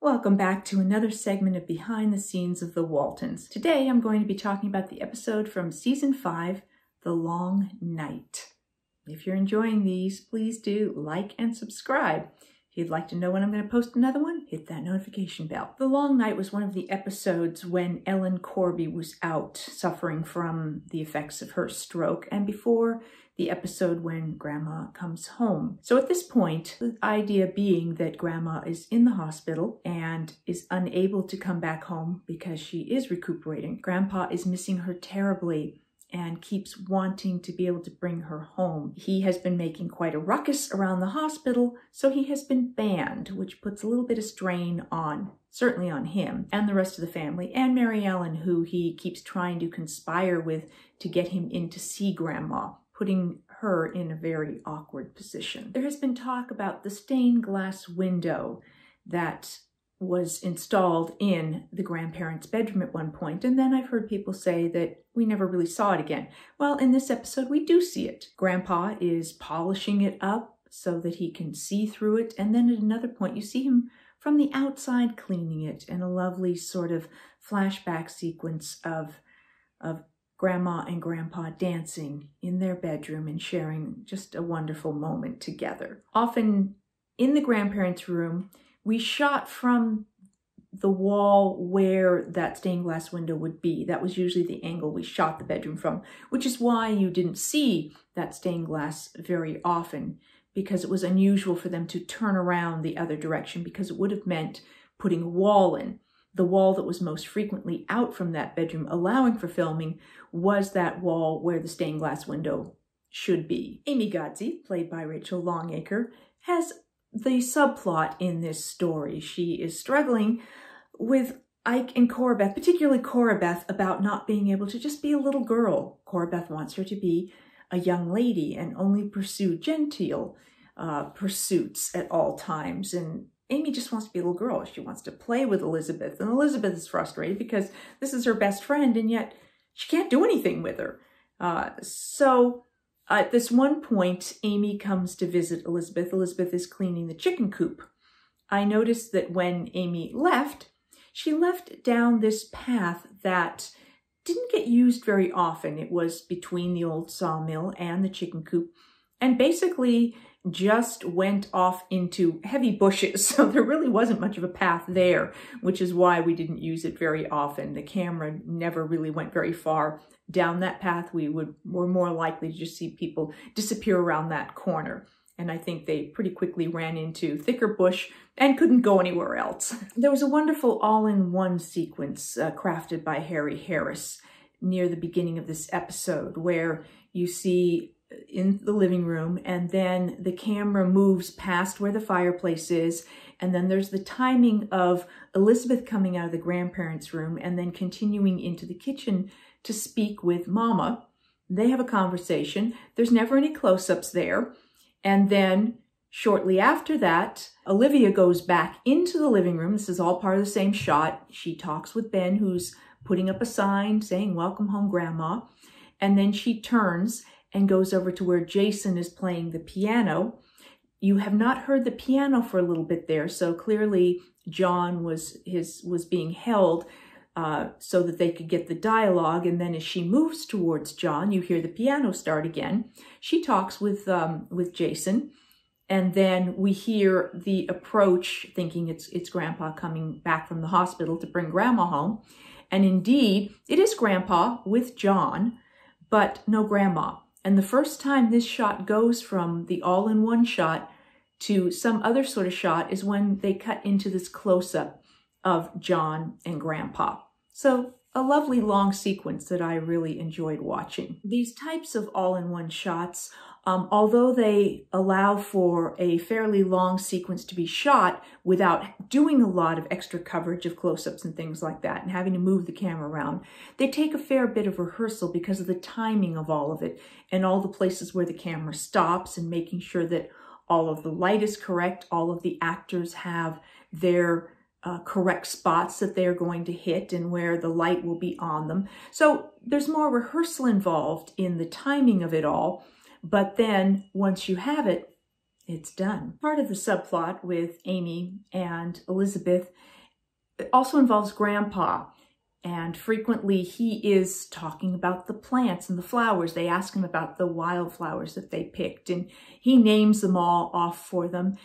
Welcome back to another segment of Behind the Scenes of the Waltons. Today I'm going to be talking about the episode from Season 5, The Long Night. If you're enjoying these, please do like and subscribe. If you'd like to know when I'm going to post another one, hit that notification bell. The Long Night was one of the episodes when Ellen Corby was out suffering from the effects of her stroke, and before the episode when Grandma comes home. So at this point, the idea being that Grandma is in the hospital and is unable to come back home because she is recuperating. Grandpa is missing her terribly and keeps wanting to be able to bring her home. He has been making quite a ruckus around the hospital, so he has been banned, which puts a little bit of strain on, certainly on him and the rest of the family, and Mary Ellen, who he keeps trying to conspire with to get him in to see Grandma, putting her in a very awkward position. There has been talk about the stained glass window that was installed in the grandparents' bedroom at one point, and then I've heard people say that we never really saw it again. Well, in this episode, we do see it. Grandpa is polishing it up so that he can see through it, and then at another point, you see him from the outside cleaning it, and a lovely sort of flashback sequence of Grandma and Grandpa dancing in their bedroom and sharing just a wonderful moment together. Often in the grandparents' room, we shot from the wall where that stained glass window would be. That was usually the angle we shot the bedroom from, which is why you didn't see that stained glass very often, because it was unusual for them to turn around the other direction, because it would have meant putting a wall in. The wall that was most frequently out from that bedroom, allowing for filming, was that wall where the stained glass window should be. Amy Godsey, played by Rachel Longacre, has the subplot in this story. She is struggling with Ike and Corabeth, particularly Corabeth, about not being able to just be a little girl. Corabeth wants her to be a young lady and only pursue genteel pursuits at all times. And Amy just wants to be a little girl. She wants to play with Elizabeth. And Elizabeth is frustrated because this is her best friend, and yet she can't do anything with her. At this one point, Amy comes to visit Elizabeth. Elizabeth is cleaning the chicken coop. I noticed that when Amy left, she left down this path that didn't get used very often. It was between the old sawmill and the chicken coop, and basically just went off into heavy bushes. So there really wasn't much of a path there, which is why we didn't use it very often. The camera never really went very far down that path. We were more likely to just see people disappear around that corner. And I think they pretty quickly ran into thicker bush and couldn't go anywhere else. There was a wonderful all-in-one sequence crafted by Harry Harris near the beginning of this episode, where you see in the living room, and then the camera moves past where the fireplace is, and then there's the timing of Elizabeth coming out of the grandparents' room and then continuing into the kitchen to speak with Mama. They have a conversation. There's never any close-ups there. And then shortly after that, Olivia goes back into the living room. This is all part of the same shot. She talks with Ben, who's putting up a sign saying, "Welcome home, Grandma." And then she turns and goes over to where Jason is playing the piano. You have not heard the piano for a little bit there, so clearly John was being held so that they could get the dialogue. And then as she moves towards John, you hear the piano start again. She talks with Jason, and then we hear the approach, thinking it's Grandpa coming back from the hospital to bring Grandma home. And indeed, it is Grandpa with John, but no Grandma. And the first time this shot goes from the all-in-one shot to some other sort of shot is when they cut into this close-up of John and Grandpa. So a lovely long sequence that I really enjoyed watching. These types of all-in-one shots, although they allow for a fairly long sequence to be shot without doing a lot of extra coverage of close-ups and things like that and having to move the camera around, they take a fair bit of rehearsal because of the timing of all of it and all the places where the camera stops and making sure that all of the light is correct, all of the actors have their correct spots that they're going to hit and where the light will be on them. So there's more rehearsal involved in the timing of it all. But then once you have it, it's done. Part of the subplot with Amy and Elizabeth also involves Grandpa. And frequently he is talking about the plants and the flowers. They ask him about the wildflowers that they picked, and he names them all off for them.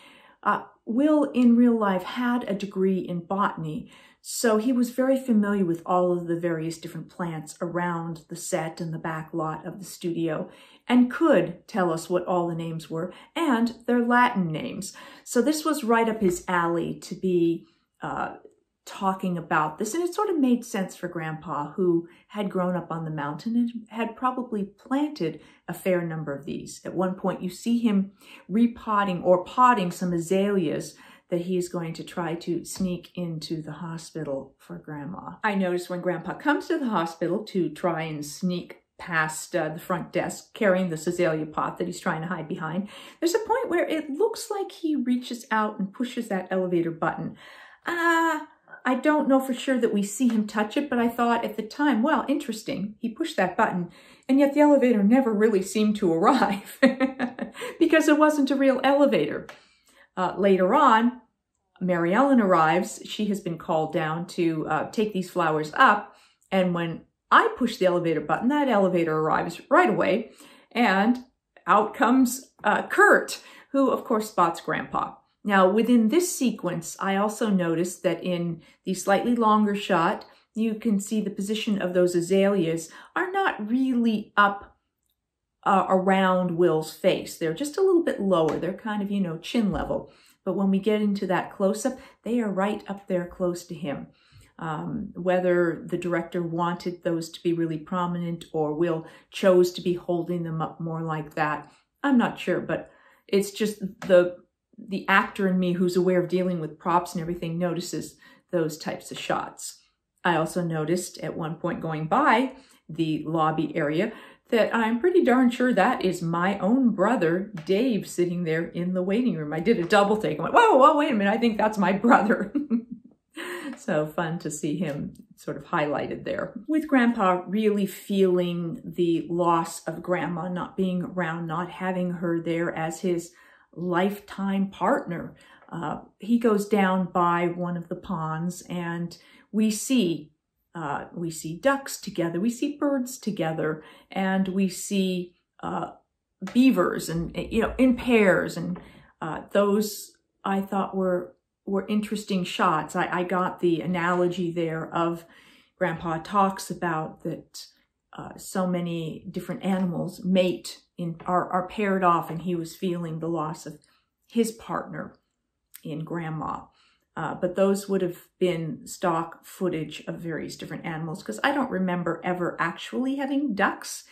Will, in real life, had a degree in botany, so he was very familiar with all of the various different plants around the set and the back lot of the studio, and could tell us what all the names were and their Latin names. So this was right up his alley to be talking about this, and it sort of made sense for Grandpa, who had grown up on the mountain and had probably planted a fair number of these. At one point you see him repotting or potting some azaleas that he is going to try to sneak into the hospital for Grandma. I noticed when Grandpa comes to the hospital to try and sneak past the front desk carrying this azalea pot that he's trying to hide behind, there's a point where it looks like he reaches out and pushes that elevator button. I don't know for sure that we see him touch it, but I thought at the time, well, interesting. He pushed that button, and yet the elevator never really seemed to arrive because it wasn't a real elevator. Later on, Mary Ellen arrives. She has been called down to take these flowers up, and when I push the elevator button, that elevator arrives right away, and out comes Kurt, who of course spots Grandpa. Now, within this sequence, I also noticed that in the slightly longer shot, you can see the position of those azaleas are not really up around Will's face. They're just a little bit lower. They're kind of, you know, chin level. But when we get into that close-up, they are right up there close to him. Whether the director wanted those to be really prominent or Will chose to be holding them up more like that, I'm not sure, but it's just the actor in me who's aware of dealing with props and everything notices those types of shots. I also noticed at one point going by the lobby area that I'm pretty darn sure that is my own brother, Dave, sitting there in the waiting room. I did a double take and went, whoa, wait a minute, I think that's my brother. So fun to see him sort of highlighted there. With Grandpa really feeling the loss of Grandma, not being around, not having her there as his lifetime partner. He goes down by one of the ponds, and we see ducks together, we see birds together, and we see beavers, and you know, in pairs, and those I thought were interesting shots. I got the analogy there of Grandpa talks about that so many different animals mate are paired off, and he was feeling the loss of his partner in Grandma. But those would have been stock footage of various different animals, because I don't remember ever actually having ducks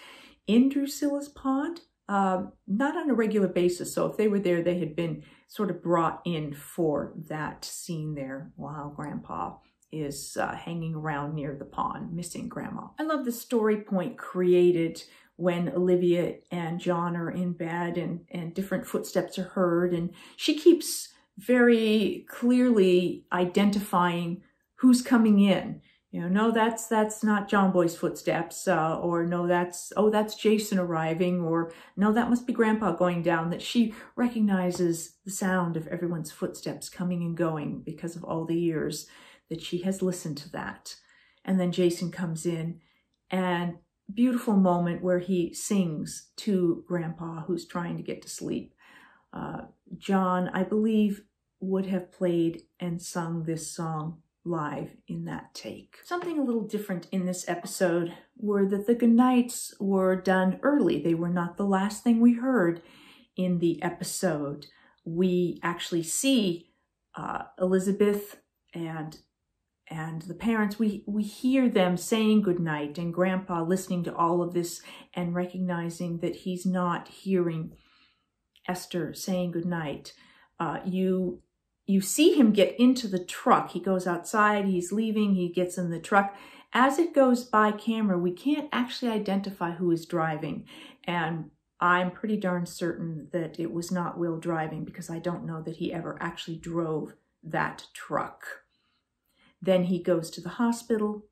in Drusilla's pond, not on a regular basis. So if they were there, they had been sort of brought in for that scene there while Grandpa is hanging around near the pond, missing Grandma. I love the story point created when Olivia and John are in bed and different footsteps are heard, and she keeps very clearly identifying who's coming in. You know, no, that's not John Boy's footsteps, or no, that's Jason arriving, or no, that must be Grandpa going down. That she recognizes the sound of everyone's footsteps coming and going because of all the years that she has listened to that. And then Jason comes in, and beautiful moment where he sings to Grandpa, who's trying to get to sleep. John, I believe, would have played and sung this song live in that take. Something a little different in this episode were that the goodnights were done early. They were not the last thing we heard in the episode. We actually see Elizabeth and the parents. We hear them saying goodnight, and Grandpa listening to all of this and recognizing that he's not hearing Esther saying goodnight. You see him get into the truck. He goes outside, he's leaving, he gets in the truck. As it goes by camera, we can't actually identify who is driving. And I'm pretty darn certain that it was not Will driving, because I don't know that he ever actually drove that truck. Then he goes to the hospital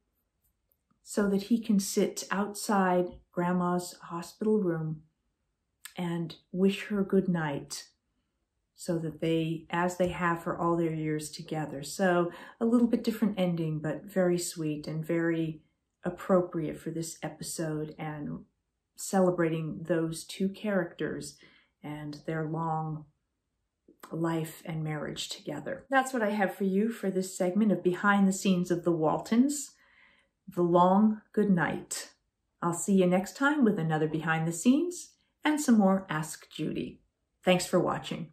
so that he can sit outside Grandma's hospital room and wish her good night so that as they have for all their years together. So a little bit different ending, but very sweet and very appropriate for this episode and celebrating those two characters and their long life and marriage together. That's what I have for you for this segment of Behind the Scenes of the Waltons, The Long Goodnight. I'll see you next time with another Behind the Scenes and some more Ask Judy. Thanks for watching.